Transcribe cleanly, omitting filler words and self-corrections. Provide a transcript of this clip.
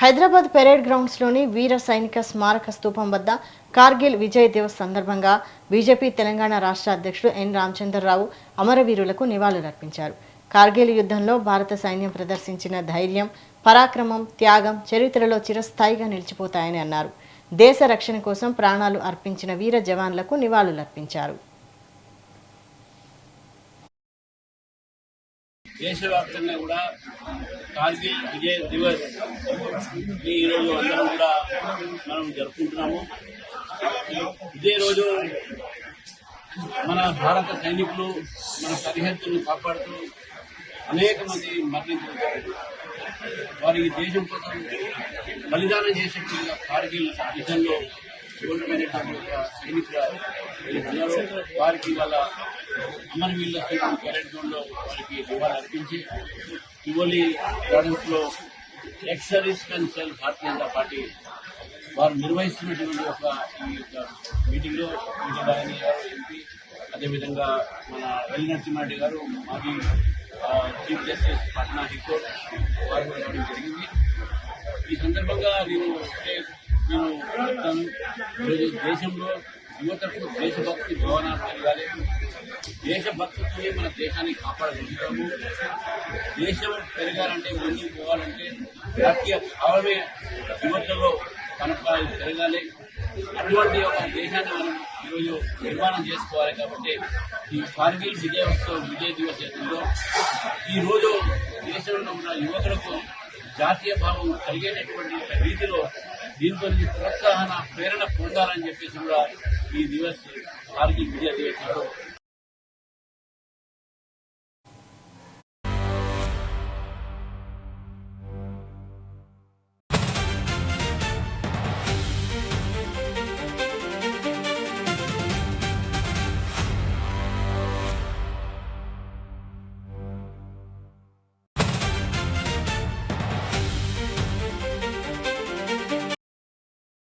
Hyderabad parade గ్రౌండ్స్లోని వీర సైనిక స్మారక స్తూపం వద్ద కార్గిల్ విజయ్ దివస్ సందర్భంగా బీజేపీ తెలంగాణ రాష్ట్ర అధ్యక్షుడు ఎన్ రామచంద్రరావు అమరవీరులకు నివాళులర్పించారు. కార్గిల్ యుద్ధంలో భారత సైన్యం ప్రదర్శించిన ధైర్యం, పరాక్రమం, త్యాగం చరిత్రలో చిరస్థాయిగా నిలిచిపోతాయని అన్నారు. దేశ రక్షణ కోసం ప్రాణాలు అర్పించిన వీర జవాన్లకు నివాళులర్పించారు. దేశవ్యాప్తంగా కూడా కార్గిల్ విజయ్ దివస్ ఈరోజు అందరం కూడా మనం జరుపుకుంటున్నాము. ఇదే రోజు మన భారత సైనికులు మన సరిహద్దులను కాపాడుతూ అనేక మంది మరణించారు. వారికి దేశం కోసం బలిదానం చేసేట్టుగా కార్గిల్ యుద్ధంలో ఓడిపోయినటువంటి ఒక సైనికుల వారికి వాళ్ళ అమరవీరుల పెరేడ్ గ్రౌండ్ లో వారికి నివాళులు అర్పించి టివోలి గార్డెన్స్ లో ex service men cell Bharatiya Janata party వారు నిర్వహిస్తున్నటువంటి ఈ యొక్క మీటింగ్ లో రాయని గారు ఎంపీ, అదేవిధంగా మన ఎల్ నరసింహారెడ్డి గారు మాజీ చీఫ్ జస్టిస్ పట్నా హైకోర్టు వారు కూడా రావడం జరిగింది. ఈ సందర్భంగా నేను చెప్తాను, ఈరోజు దేశంలో యువతకు దేశభక్తి భావనాలు పెరగాలి. దేశభక్తితోనే మన దేశాన్ని కాపాడగలుగుతాము. దేశం పెరగాలంటే, ముందుకు పోవాలంటే జాతీయ భావమే యువతలో పెరగాలి. అటువంటి ఒక దేశాన్ని మనం ఈరోజు నిర్మాణం చేసుకోవాలి. కాబట్టి ఈ కార్గిల్ విజయ్ దివస్ ఏదో ఈరోజు దేశంలో ఉన్న యువకులకు జాతీయ భావం కలిగేటటువంటి రీతిలో దీంతో ప్రోత్సాహన ప్రేరణ పొందాలని చెప్పేసి కూడా ఈ దివస్ కార్గిల్ విజయ్ దివస్